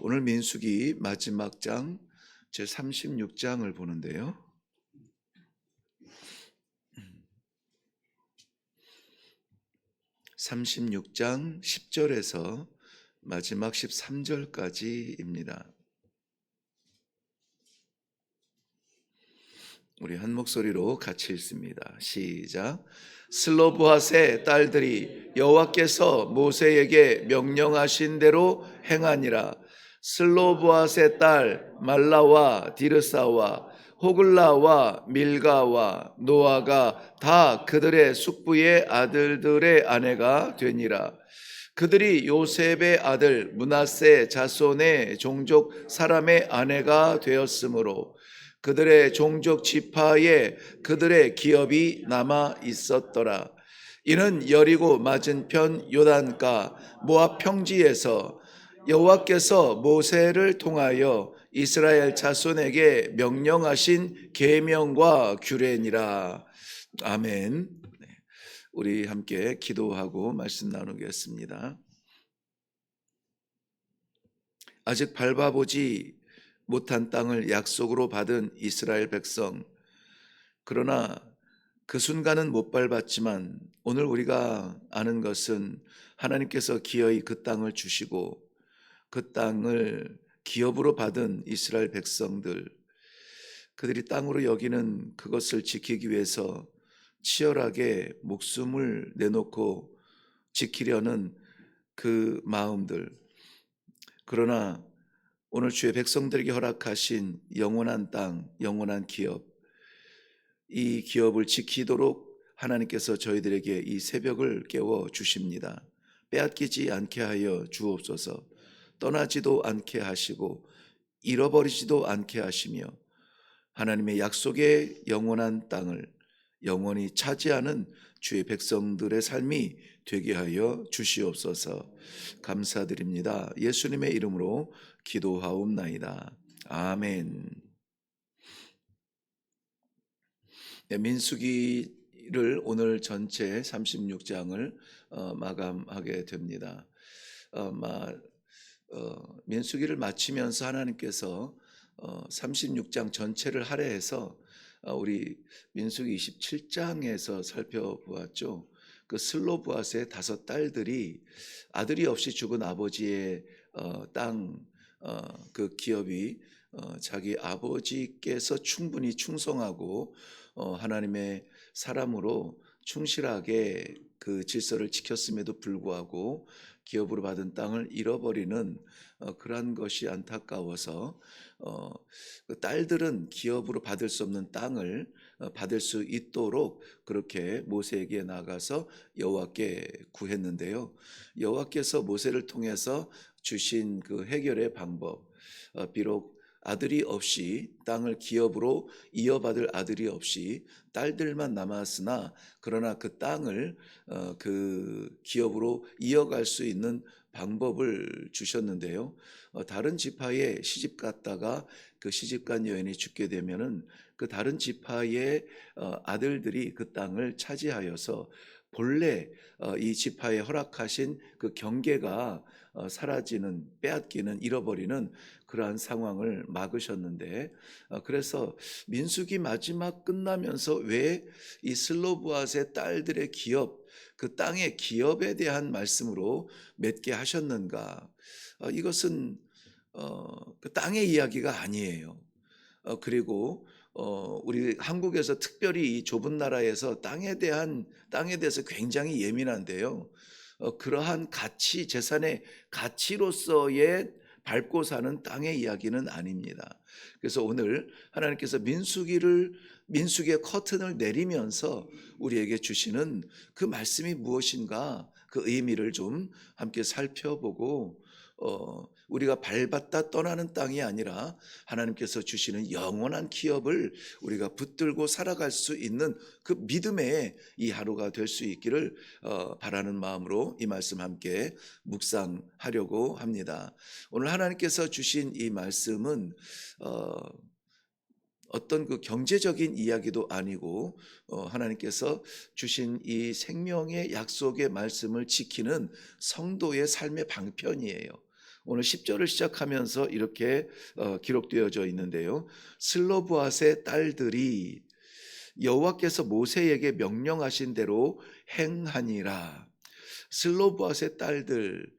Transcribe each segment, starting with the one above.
오늘 민수기 마지막 장 제 36장을 보는데요. 36장 10절에서 마지막 13절까지입니다. 우리 한 목소리로 같이 읽습니다. 시작. 슬로브핫의 딸들이 여호와께서 모세에게 명령하신 대로 행하니라. 슬로브핫의 딸 말라와 디르사와 호글라와 밀가와 노아가 다 그들의 숙부의 아들들의 아내가 되니라. 그들이 요셉의 아들 므낫세 자손의 종족 사람의 아내가 되었으므로 그들의 종족 지파에 그들의 기업이 남아 있었더라. 이는 여리고 맞은편 요단가 모압 평지에서 여호와께서 모세를 통하여 이스라엘 자손에게 명령하신 계명과 규례니라. 아멘. 우리 함께 기도하고 말씀 나누겠습니다. 아직 밟아보지 못한 땅을 약속으로 받은 이스라엘 백성, 그러나 그 순간은 못 밟았지만 오늘 우리가 아는 것은 하나님께서 기어이 그 땅을 주시고 그 땅을 기업으로 받은 이스라엘 백성들, 그들이 땅으로 여기는 그것을 지키기 위해서 치열하게 목숨을 내놓고 지키려는 그 마음들, 그러나 오늘 주의 백성들에게 허락하신 영원한 땅, 영원한 기업, 이 기업을 지키도록 하나님께서 저희들에게 이 새벽을 깨워 주십니다. 빼앗기지 않게 하여 주옵소서. 떠나지도 않게 하시고 잃어버리지도 않게 하시며 하나님의 약속의 영원한 땅을 영원히 차지하는 주의 백성들의 삶이 되게 하여 주시옵소서. 감사드립니다. 예수님의 이름으로 기도하옵나이다. 아멘. 민수기를 오늘 전체 36장을 마감하게 됩니다. 민수기를 마치면서 하나님께서 36장 전체를 할애해서 우리 민수기 27장에서 살펴보았죠. 그 슬로브핫의 5 딸들이 아들이 없이 죽은 아버지의 땅, 그 기업이 자기 아버지께서 충분히 충성하고 하나님의 사람으로 충실하게 그 질서를 지켰음에도 불구하고 기업으로 받은 땅을 잃어버리는 그러한 것이 안타까워서 그 딸들은 기업으로 받을 수 없는 땅을 받을 수 있도록 그렇게 모세에게 나가서 여호와께 구했는데요. 여호와께서 모세를 통해서 주신 그 해결의 방법, 비록 아들이 없이 땅을 기업으로 이어받을 아들이 없이 딸들만 남았으나 그러나 그 땅을 그 기업으로 이어갈 수 있는 방법을 주셨는데요. 다른 지파에 시집 갔다가 그 시집간 여인이 죽게 되면은 그 다른 지파의 아들들이 그 땅을 차지하여서 본래 이 지파에 허락하신 그 경계가 사라지는, 빼앗기는, 잃어버리는 그러한 상황을 막으셨는데, 그래서 민수기 마지막 끝나면서 왜 이 슬로브핫의 딸들의 기업, 그 땅의 기업에 대한 말씀으로 맺게 하셨는가? 이것은 그 땅의 이야기가 아니에요. 그리고 우리 한국에서 특별히 이 좁은 나라에서 땅에 대해서 굉장히 예민한데요. 그러한 가치, 재산의 가치로서의 밟고 사는 땅의 이야기는 아닙니다. 그래서 오늘 하나님께서 민수기의 커튼을 내리면서 우리에게 주시는 그 말씀이 무엇인가, 그 의미를 좀 함께 살펴보고 우리가 밟았다 떠나는 땅이 아니라 하나님께서 주시는 영원한 기업을 우리가 붙들고 살아갈 수 있는 그 믿음의 이 하루가 될 수 있기를 바라는 마음으로 이 말씀 함께 묵상하려고 합니다. 오늘 하나님께서 주신 이 말씀은 어떤 그 경제적인 이야기도 아니고 하나님께서 주신 이 생명의 약속의 말씀을 지키는 성도의 삶의 방편이에요. 오늘 10절을 시작하면서 이렇게 기록되어져 있는데요. 슬로브앗의 딸들이 여호와께서 모세에게 명령하신 대로 행하니라. 슬로브앗의 딸들,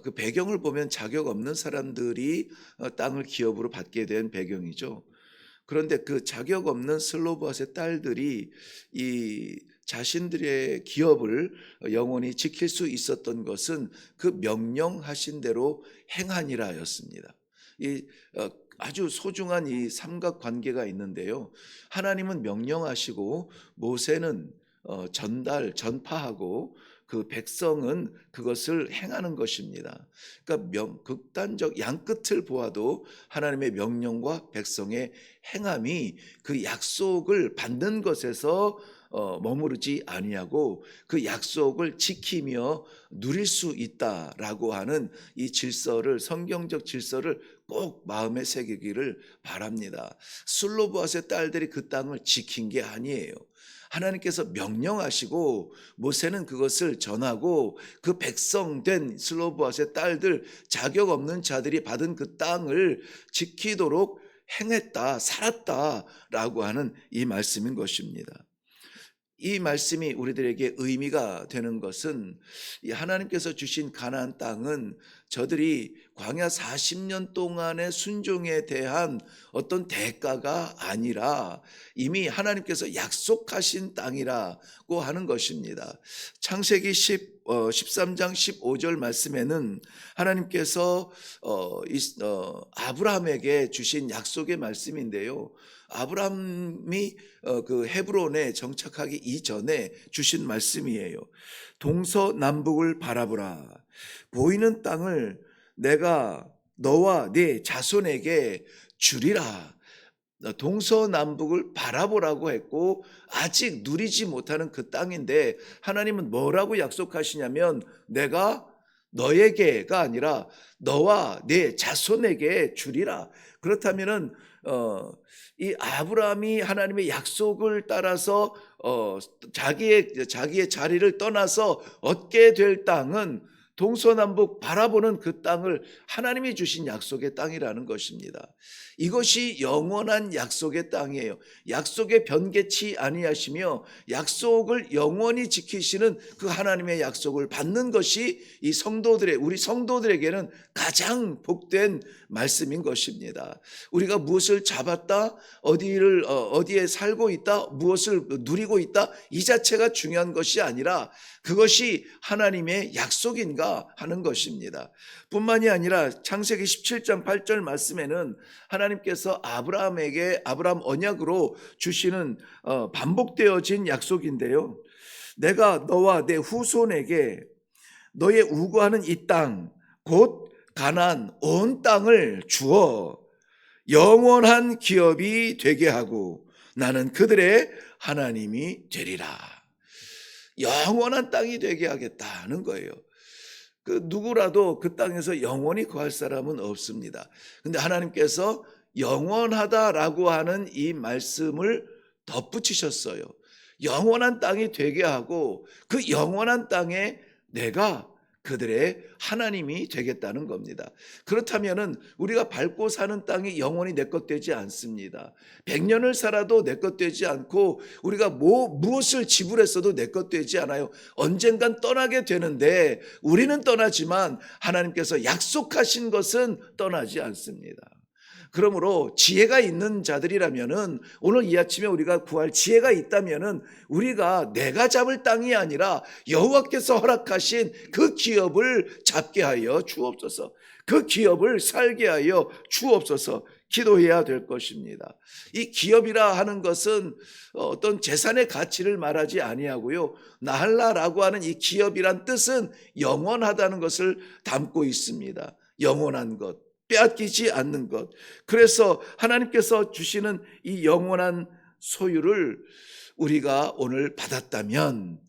그 배경을 보면 자격 없는 사람들이 땅을 기업으로 받게 된 배경이죠. 그런데 그 자격 없는 슬로브앗의 딸들이 이 자신들의 기업을 영원히 지킬 수 있었던 것은 그 명령하신 대로 행하니라였습니다. 이 아주 소중한 이 삼각관계가 있는데요. 하나님은 명령하시고 모세는 전파하고 그 백성은 그것을 행하는 것입니다. 그러니까 극단적 양끝을 보아도 하나님의 명령과 백성의 행함이 그 약속을 받는 것에서 머무르지 아니하고 그 약속을 지키며 누릴 수 있다라고 하는 이 질서를, 성경적 질서를 꼭 마음에 새기기를 바랍니다. 슬로브앗의 딸들이 그 땅을 지킨 게 아니에요. 하나님께서 명령하시고 모세는 그것을 전하고 그 백성된 슬로브앗의 딸들, 자격 없는 자들이 받은 그 땅을 지키도록 행했다, 살았다라고 하는 이 말씀인 것입니다. 이 말씀이 우리들에게 의미가 되는 것은 이 하나님께서 주신 가나안 땅은 저들이 광야 40년 동안의 순종에 대한 어떤 대가가 아니라 이미 하나님께서 약속하신 땅이라고 하는 것입니다. 창세기 13장 15절 말씀에는 하나님께서 아브라함에게 주신 약속의 말씀인데요. 아브라함이 그 헤브론에 정착하기 이전에 주신 말씀이에요. 동서남북을 바라보라. 보이는 땅을 내가 너와 네 자손에게 주리라. 동서남북을 바라보라고 했고 아직 누리지 못하는 그 땅인데 하나님은 뭐라고 약속하시냐면 내가 너에게가 아니라 너와 네 자손에게 주리라. 그렇다면은 이 아브라함이 하나님의 약속을 따라서 자기의 자리를 떠나서 얻게 될 땅은 동서남북 바라보는 그 땅을 하나님이 주신 약속의 땅이라는 것입니다. 이것이 영원한 약속의 땅이에요. 약속에 변개치 아니하시며 약속을 영원히 지키시는 그 하나님의 약속을 받는 것이 이 우리 성도들에게는 가장 복된 말씀인 것입니다. 우리가 무엇을 잡았다, 어디에 살고 있다, 무엇을 누리고 있다, 이 자체가 중요한 것이 아니라 그것이 하나님의 약속인가 하는 것입니다. 뿐만이 아니라 창세기 17장 8절 말씀에는 하나님께서 아브라함 언약으로 주시는 반복되어진 약속인데요. 내가 너와 내 후손에게 너의 우거하는 이 땅, 곧 가나안 온 땅을 주어 영원한 기업이 되게 하고 나는 그들의 하나님이 되리라. 영원한 땅이 되게 하겠다는 거예요. 그 누구라도 그 땅에서 영원히 거할 사람은 없습니다. 근데 하나님께서 영원하다라고 하는 이 말씀을 덧붙이셨어요. 영원한 땅이 되게 하고 그 영원한 땅에 내가 그들의 하나님이 되겠다는 겁니다. 그렇다면은 우리가 밟고 사는 땅이 영원히 내 것 되지 않습니다. 100년을 살아도 내 것 되지 않고 우리가 무엇을 지불했어도 내 것 되지 않아요. 언젠간 떠나게 되는데 우리는 떠나지만 하나님께서 약속하신 것은 떠나지 않습니다. 그러므로 지혜가 있는 자들이라면은 오늘 이 아침에 우리가 구할 지혜가 있다면은 우리가 내가 잡을 땅이 아니라 여호와께서 허락하신 그 기업을 잡게 하여 주옵소서. 그 기업을 살게 하여 주옵소서. 기도해야 될 것입니다. 이 기업이라 하는 것은 어떤 재산의 가치를 말하지 아니하고요. 나할라라고 하는 이 기업이란 뜻은 영원하다는 것을 담고 있습니다. 영원한 것. 빼앗기지 않는 것. 그래서 하나님께서 주시는 이 영원한 소유를 우리가 오늘 받았다면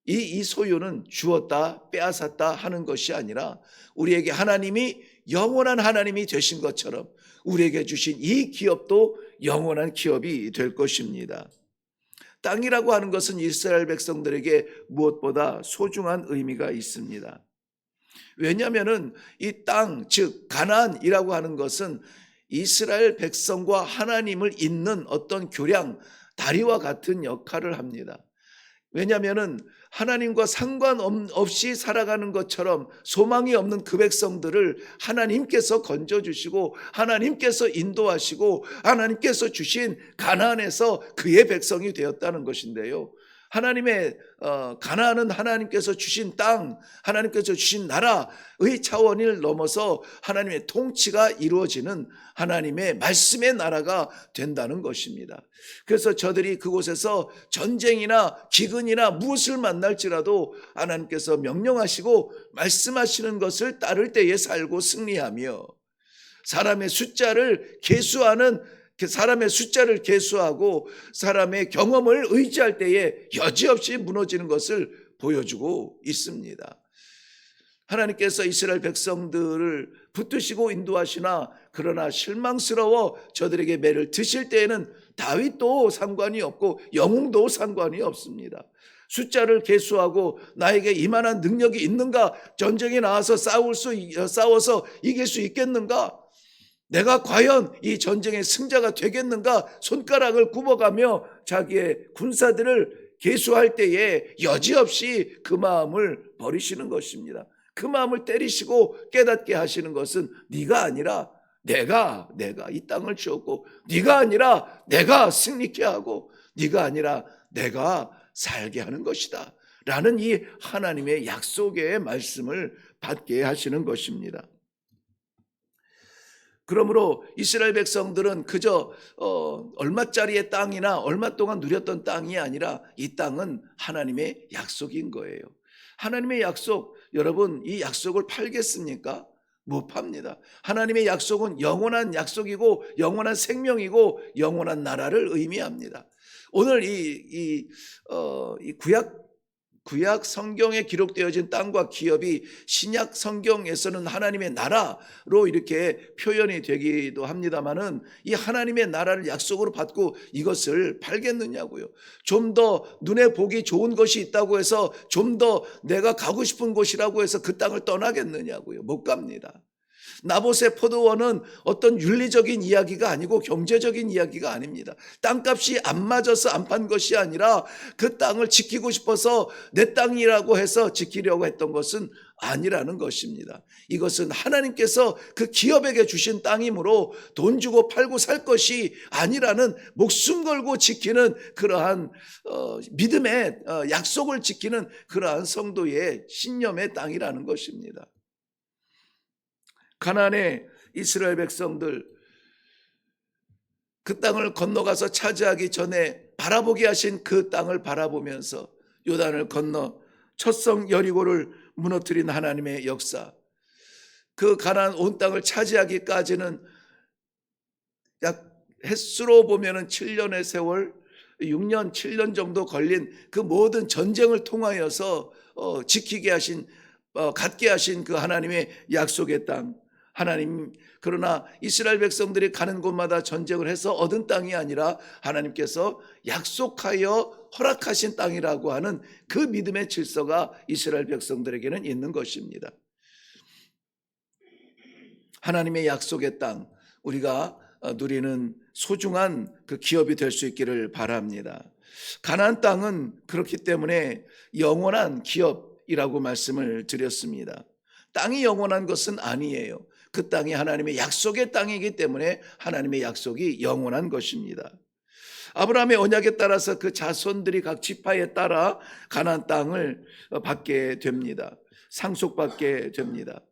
이 소유는 주었다 빼앗았다 하는 것이 아니라 우리에게 하나님이 영원한 하나님이 되신 것처럼 우리에게 주신 이 기업도 영원한 기업이 될 것입니다. 땅이라고 하는 것은 이스라엘 백성들에게 무엇보다 소중한 의미가 있습니다. 왜냐하면은 이 땅, 즉 가나안이라고 하는 것은 이스라엘 백성과 하나님을 잇는 어떤 교량, 다리와 같은 역할을 합니다. 왜냐하면은 하나님과 상관없이 살아가는 것처럼 소망이 없는 그 백성들을 하나님께서 건져주시고 하나님께서 인도하시고 하나님께서 주신 가나안에서 그의 백성이 되었다는 것인데요. 하나님의 가나안은 하나님께서 주신 땅, 하나님께서 주신 나라의 차원을 넘어서 하나님의 통치가 이루어지는 하나님의 말씀의 나라가 된다는 것입니다. 그래서 저들이 그곳에서 전쟁이나 기근이나 무엇을 만날지라도 하나님께서 명령하시고 말씀하시는 것을 따를 때에 살고 승리하며 사람의 숫자를 계수하고 사람의 경험을 의지할 때에 여지없이 무너지는 것을 보여주고 있습니다. 하나님께서 이스라엘 백성들을 붙드시고 인도하시나 그러나 실망스러워 저들에게 매를 드실 때에는 다윗도 상관이 없고 영웅도 상관이 없습니다. 숫자를 계수하고 나에게 이만한 능력이 있는가? 전쟁에 나와서 싸워서 이길 수 있겠는가? 내가 과연 이 전쟁의 승자가 되겠는가? 손가락을 굽어가며 자기의 군사들을 계수할 때에 여지없이 그 마음을 버리시는 것입니다. 그 마음을 때리시고 깨닫게 하시는 것은 네가 아니라 내가 이 땅을 주었고, 네가 아니라 내가 승리케 하고, 네가 아니라 내가 살게 하는 것이다 라는 이 하나님의 약속의 말씀을 받게 하시는 것입니다. 그러므로 이스라엘 백성들은 그저 얼마짜리의 땅이나 얼마 동안 누렸던 땅이 아니라 이 땅은 하나님의 약속인 거예요. 하나님의 약속, 여러분 이 약속을 팔겠습니까? 못 팝니다. 하나님의 약속은 영원한 약속이고 영원한 생명이고 영원한 나라를 의미합니다. 오늘 이 구약 성경에 기록되어진 땅과 기업이 신약 성경에서는 하나님의 나라로 이렇게 표현이 되기도 합니다만은 이 하나님의 나라를 약속으로 받고 이것을 팔겠느냐고요. 좀 더 눈에 보기 좋은 것이 있다고 해서 좀 더 내가 가고 싶은 곳이라고 해서 그 땅을 떠나겠느냐고요. 못 갑니다. 나봇의 포도원은 어떤 윤리적인 이야기가 아니고 경제적인 이야기가 아닙니다. 땅값이 안 맞아서 안 판 것이 아니라 그 땅을 지키고 싶어서 내 땅이라고 해서 지키려고 했던 것은 아니라는 것입니다. 이것은 하나님께서 그 기업에게 주신 땅이므로 돈 주고 팔고 살 것이 아니라는 목숨 걸고 지키는 그러한 믿음의 약속을 지키는 그러한 성도의 신념의 땅이라는 것입니다. 가나안의 이스라엘 백성들 그 땅을 건너가서 차지하기 전에 바라보게 하신 그 땅을 바라보면서 요단을 건너 첫 성 여리고를 무너뜨린 하나님의 역사, 그 가나안 온 땅을 차지하기까지는 약 횟수로 보면은 7년의 세월, 6년, 7년 정도 걸린 그 모든 전쟁을 통하여서 지키게 하신, 갖게 하신 그 하나님의 약속의 땅. 하나님, 그러나 이스라엘 백성들이 가는 곳마다 전쟁을 해서 얻은 땅이 아니라 하나님께서 약속하여 허락하신 땅이라고 하는 그 믿음의 질서가 이스라엘 백성들에게는 있는 것입니다. 하나님의 약속의 땅, 우리가 누리는 소중한 그 기업이 될 수 있기를 바랍니다. 가나안 땅은 그렇기 때문에 영원한 기업이라고 말씀을 드렸습니다. 땅이 영원한 것은 아니에요. 그 땅이 하나님의 약속의 땅이기 때문에 하나님의 약속이 영원한 것입니다. 아브라함의 언약에 따라서 그 자손들이 각 지파에 따라 가나안 땅을 받게 됩니다. 상속받게 됩니다.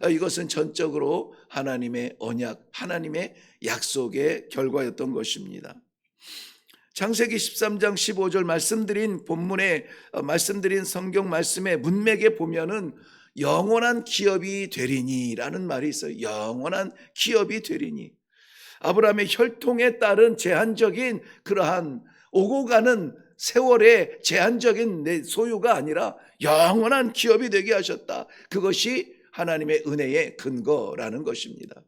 이것은 전적으로 하나님의 언약, 하나님의 약속의 결과였던 것입니다. 창세기 13장 15절 말씀드린 본문에 말씀드린 성경 말씀의 문맥에 보면은 영원한 기업이 되리니 라는 말이 있어요. 영원한 기업이 되리니. 아브라함의 혈통에 따른 제한적인 그러한 오고 가는 세월의 제한적인 내 소유가 아니라 영원한 기업이 되게 하셨다. 그것이 하나님의 은혜의 근거라는 것입니다.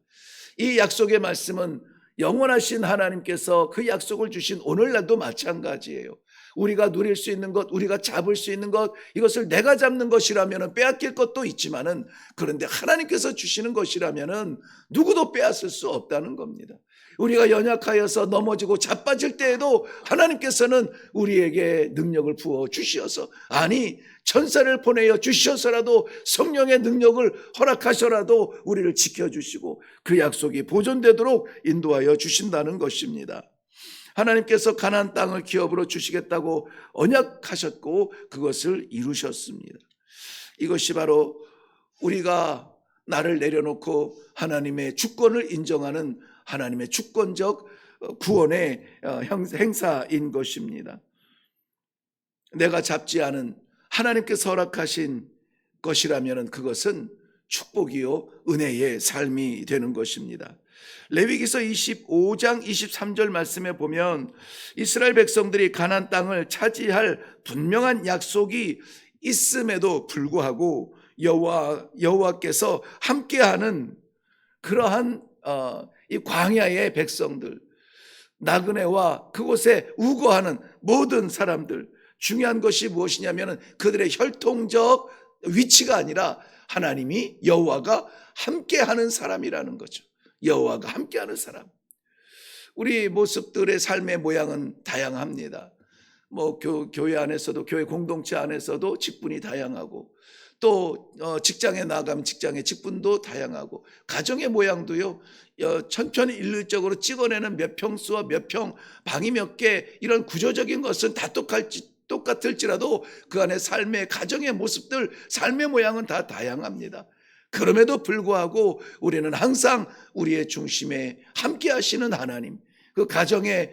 이 약속의 말씀은 영원하신 하나님께서 그 약속을 주신 오늘날도 마찬가지예요. 우리가 누릴 수 있는 것, 우리가 잡을 수 있는 것, 이것을 내가 잡는 것이라면 빼앗길 것도 있지만은, 그런데 하나님께서 주시는 것이라면은 누구도 빼앗을 수 없다는 겁니다. 우리가 연약하여서 넘어지고 자빠질 때에도 하나님께서는 우리에게 능력을 부어 주시어서, 아니 천사를 보내어 주셔서라도, 성령의 능력을 허락하셔라도 우리를 지켜주시고 그 약속이 보존되도록 인도하여 주신다는 것입니다. 하나님께서 가나안 땅을 기업으로 주시겠다고 언약하셨고 그것을 이루셨습니다. 이것이 바로 우리가 나를 내려놓고 하나님의 주권을 인정하는 하나님의 주권적 구원의 행사인 것입니다. 내가 잡지 않은 하나님께서 허락하신 것이라면 그것은 축복이요 은혜의 삶이 되는 것입니다. 레위기서 25장 23절 말씀에 보면 이스라엘 백성들이 가나안 땅을 차지할 분명한 약속이 있음에도 불구하고 여호와께서 함께하는 그러한 이 광야의 백성들, 나그네와 그곳에 우거하는 모든 사람들, 중요한 것이 무엇이냐면 그들의 혈통적 위치가 아니라 하나님이 여호와가 함께하는 사람이라는 거죠. 여호와가 함께하는 사람. 우리 모습들의 삶의 모양은 다양합니다. 교회 안에서도, 교회 공동체 안에서도 직분이 다양하고, 또 직장에 나가면 직장의 직분도 다양하고, 가정의 모양도요 천편일률적으로 찍어내는 몇 평수와 몇 평, 방이 몇 개, 이런 구조적인 것은 다 똑같을지라도 그 안에 삶의, 가정의 모습들, 삶의 모양은 다 다양합니다. 그럼에도 불구하고 우리는 항상 우리의 중심에 함께 하시는 하나님, 그 가정의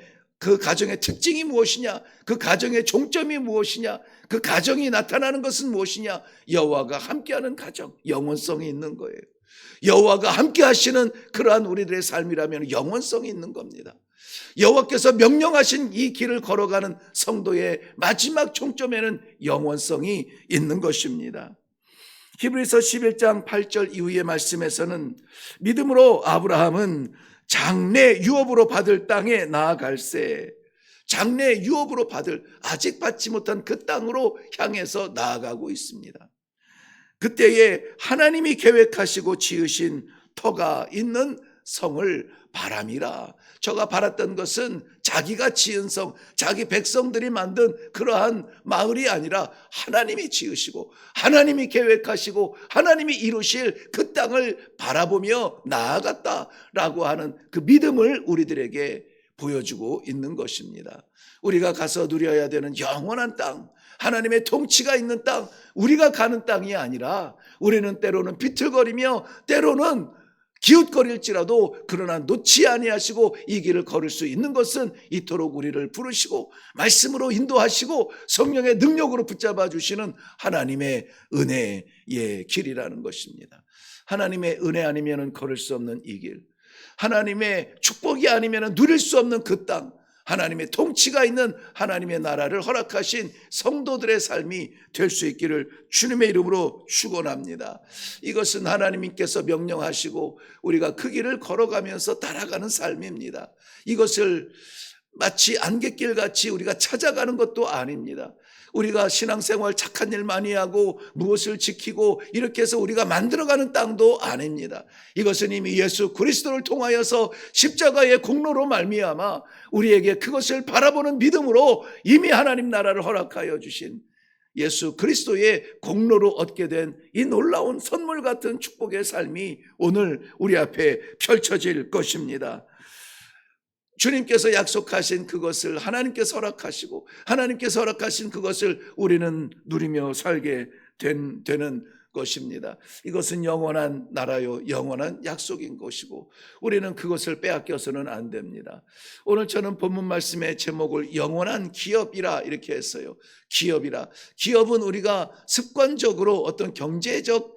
특징이 무엇이냐, 그 가정의 종점이 무엇이냐, 그 가정이 나타나는 것은 무엇이냐, 여호와가 함께하는 가정, 영원성이 있는 거예요. 여호와가 함께 하시는 그러한 우리들의 삶이라면 영원성이 있는 겁니다. 여호와께서 명령하신 이 길을 걸어가는 성도의 마지막 종점에는 영원성이 있는 것입니다. 히브리서 11장 8절 이후의 말씀에서는 믿음으로 아브라함은 장래 유업으로 받을 땅에 나아갈새, 장래 유업으로 받을, 아직 받지 못한 그 땅으로 향해서 나아가고 있습니다. 그때에 하나님이 계획하시고 지으신 터가 있는 성을 바람이라. 저가 바랐던 것은 자기가 지은 성, 자기 백성들이 만든 그러한 마을이 아니라 하나님이 지으시고 하나님이 계획하시고 하나님이 이루실 그 땅을 바라보며 나아갔다라고 하는 그 믿음을 우리들에게 보여주고 있는 것입니다. 우리가 가서 누려야 되는 영원한 땅, 하나님의 통치가 있는 땅, 우리가 가는 땅이 아니라, 우리는 때로는 비틀거리며 때로는 기웃거릴지라도 그러나 놓지 아니하시고 이 길을 걸을 수 있는 것은 이토록 우리를 부르시고 말씀으로 인도하시고 성령의 능력으로 붙잡아 주시는 하나님의 은혜의 길이라는 것입니다. 하나님의 은혜 아니면 걸을 수 없는 이 길, 하나님의 축복이 아니면 누릴 수 없는 그 땅, 하나님의 통치가 있는 하나님의 나라를 허락하신 성도들의 삶이 될 수 있기를 주님의 이름으로 축원합니다. 이것은 하나님께서 명령하시고 우리가 그 길을 걸어가면서 따라가는 삶입니다. 이것을 마치 안갯길같이 우리가 찾아가는 것도 아닙니다. 우리가 신앙생활 착한 일 많이 하고 무엇을 지키고 이렇게 해서 우리가 만들어가는 땅도 아닙니다. 이것은 이미 예수 그리스도를 통하여서 십자가의 공로로 말미암아 우리에게 그것을 바라보는 믿음으로 이미 하나님 나라를 허락하여 주신 예수 그리스도의 공로로 얻게 된 이 놀라운 선물 같은 축복의 삶이 오늘 우리 앞에 펼쳐질 것입니다. 주님께서 약속하신 그것을 하나님께서 허락하시고 하나님께서 허락하신 그것을 우리는 누리며 살게 되는 것입니다. 이것은 영원한 나라요, 영원한 약속인 것이고 우리는 그것을 빼앗겨서는 안 됩니다. 오늘 저는 본문 말씀의 제목을 영원한 기업이라 이렇게 했어요. 기업이라. 기업은 우리가 습관적으로 어떤 경제적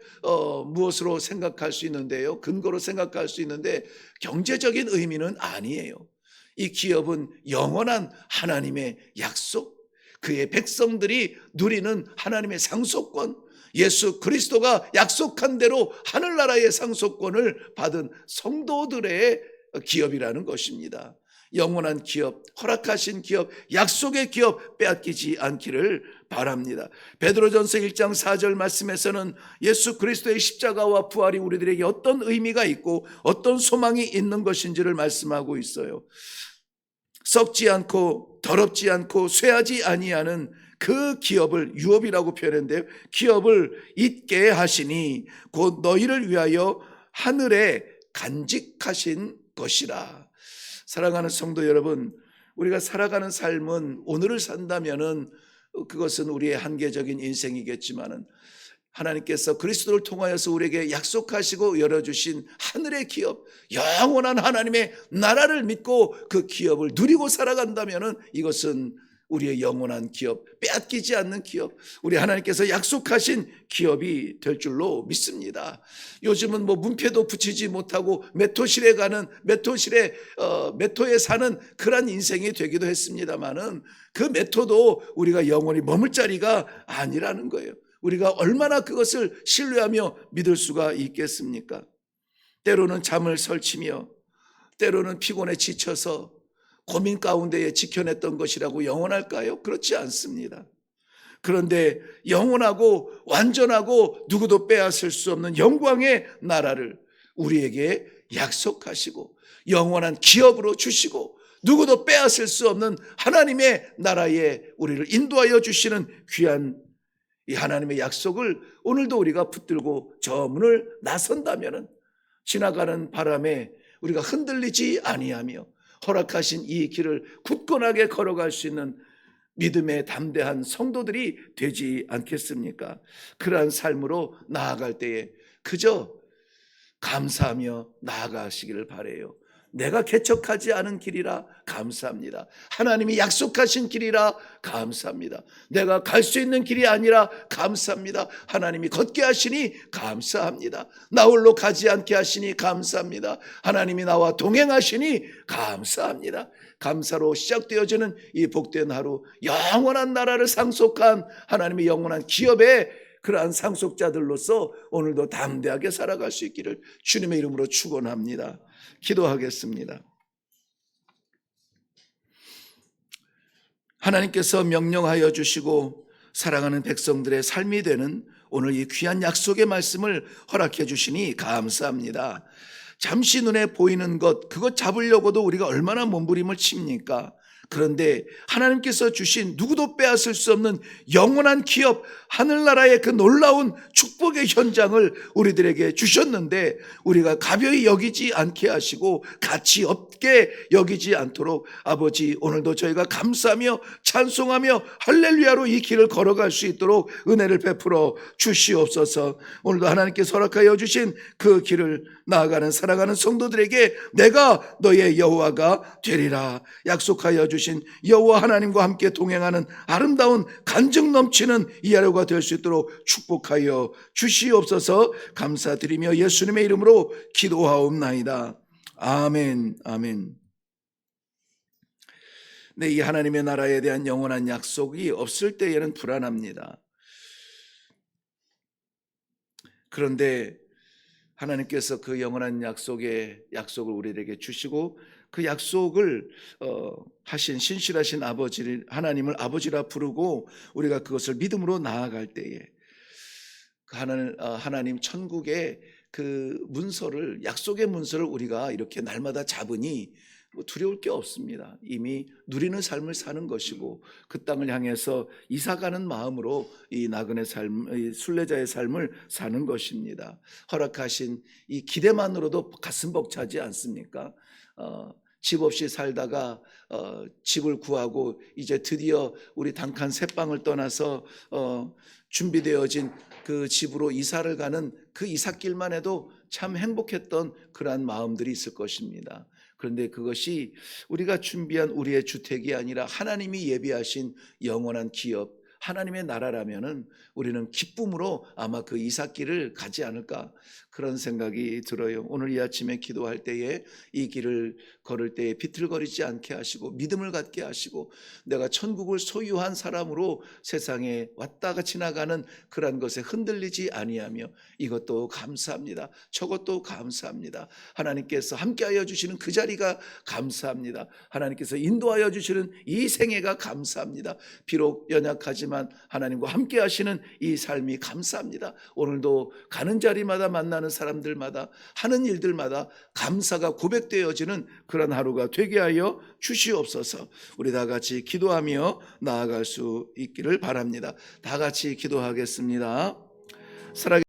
무엇으로 생각할 수 있는데요, 근거로 생각할 수 있는데 경제적인 의미는 아니에요. 이 기업은 영원한 하나님의 약속, 그의 백성들이 누리는 하나님의 상속권, 예수 그리스도가 약속한 대로 하늘나라의 상속권을 받은 성도들의 기업이라는 것입니다. 영원한 기업, 허락하신 기업, 약속의 기업 빼앗기지 않기를 바랍니다. 베드로전서 1장 4절 말씀에서는 예수 그리스도의 십자가와 부활이 우리들에게 어떤 의미가 있고 어떤 소망이 있는 것인지를 말씀하고 있어요. 썩지 않고 더럽지 않고 쇠하지 아니하는 그 기업을, 유업이라고 표현했는데요, 기업을 잊게 하시니 곧 너희를 위하여 하늘에 간직하신 것이라. 사랑하는 성도 여러분, 우리가 살아가는 삶은 오늘을 산다면은 그것은 우리의 한계적인 인생이겠지만은 하나님께서 그리스도를 통하여서 우리에게 약속하시고 열어주신 하늘의 기업, 영원한 하나님의 나라를 믿고 그 기업을 누리고 살아간다면은 이것은 우리의 영원한 기업, 빼앗기지 않는 기업, 우리 하나님께서 약속하신 기업이 될 줄로 믿습니다. 요즘은 뭐 문패도 붙이지 못하고 메토실에 사는 그런 인생이 되기도 했습니다만은 그 메토도 우리가 영원히 머물 자리가 아니라는 거예요. 우리가 얼마나 그것을 신뢰하며 믿을 수가 있겠습니까? 때로는 잠을 설치며 때로는 피곤에 지쳐서 고민 가운데에 지켜냈던 것이라고 영원할까요? 그렇지 않습니다. 그런데 영원하고 완전하고 누구도 빼앗을 수 없는 영광의 나라를 우리에게 약속하시고 영원한 기업으로 주시고 누구도 빼앗을 수 없는 하나님의 나라에 우리를 인도하여 주시는 귀한 이 하나님의 약속을 오늘도 우리가 붙들고 저 문을 나선다면 지나가는 바람에 우리가 흔들리지 아니하며 허락하신 이 길을 굳건하게 걸어갈 수 있는 믿음의 담대한 성도들이 되지 않겠습니까? 그러한 삶으로 나아갈 때에 그저 감사하며 나아가시기를 바라요. 내가 개척하지 않은 길이라 감사합니다. 하나님이 약속하신 길이라 감사합니다. 내가 갈 수 있는 길이 아니라 감사합니다. 하나님이 걷게 하시니 감사합니다. 나 홀로 가지 않게 하시니 감사합니다. 하나님이 나와 동행하시니 감사합니다. 감사로 시작되어지는 이 복된 하루, 영원한 나라를 상속한 하나님의 영원한 기업의 그러한 상속자들로서 오늘도 담대하게 살아갈 수 있기를 주님의 이름으로 축원합니다. 기도하겠습니다. 하나님께서 명령하여 주시고 사랑하는 백성들의 삶이 되는 오늘 이 귀한 약속의 말씀을 허락해 주시니 감사합니다. 잠시 눈에 보이는 것, 그것 잡으려고도 우리가 얼마나 몸부림을 칩니까? 그런데 하나님께서 주신 누구도 빼앗을 수 없는 영원한 기업, 하늘나라의 그 놀라운 축복의 현장을 우리들에게 주셨는데 우리가 가벼이 여기지 않게 하시고 가치 없게 여기지 않도록 아버지, 오늘도 저희가 감사하며 찬송하며 할렐루야로 이 길을 걸어갈 수 있도록 은혜를 베풀어 주시옵소서. 오늘도 하나님께서 허락하여 주신 그 길을 나아가는 사랑하는 성도들에게 내가 너의 여호와가 되리라 약속하여 주신 여호와 하나님과 함께 동행하는 아름다운 간증 넘치는 이 하루가 될 수 있도록 축복하여 주시옵소서. 감사드리며 예수님의 이름으로 기도하옵나이다. 아멘. 아멘. 네, 이 하나님의 나라에 대한 영원한 약속이 없을 때에는 불안합니다. 그런데 하나님께서 그 영원한 약속을 우리에게 주시고 그 약속을 하신 신실하신 아버지 하나님을 아버지라 부르고 우리가 그것을 믿음으로 나아갈 때에 하나님 천국의 그 문서를, 약속의 문서를 우리가 이렇게 날마다 잡으니 두려울 게 없습니다. 이미 누리는 삶을 사는 것이고 그 땅을 향해서 이사가는 마음으로 이 나그네 삶, 이 순례자의 삶을 사는 것입니다. 허락하신 이 기대만으로도 가슴 벅차지 않습니까? 집 없이 살다가 집을 구하고 이제 드디어 우리 단칸 새방을 떠나서 준비되어진 그 집으로 이사를 가는 그 이삿길만 해도 참 행복했던 그러한 마음들이 있을 것입니다. 그런데 그것이 우리가 준비한 우리의 주택이 아니라 하나님이 예비하신 영원한 기업, 하나님의 나라라면은 우리는 기쁨으로 아마 그 이삭길을 가지 않을까, 그런 생각이 들어요. 오늘 이 아침에 기도할 때에 이 길을 걸을 때에 비틀거리지 않게 하시고 믿음을 갖게 하시고 내가 천국을 소유한 사람으로 세상에 왔다가 지나가는 그런 것에 흔들리지 아니하며 이것도 감사합니다. 저것도 감사합니다. 하나님께서 함께하여 주시는 그 자리가 감사합니다. 하나님께서 인도하여 주시는 이 생애가 감사합니다. 비록 연약하지만 하나님과 함께 하시는 이 삶이 감사합니다. 오늘도 가는 자리마다 만나는 사람들마다 하는 일들마다 감사가 고백되어지는 그런 하루가 되게 하여 주시옵소서. 우리 다 같이 기도하며 나아갈 수 있기를 바랍니다. 다 같이 기도하겠습니다.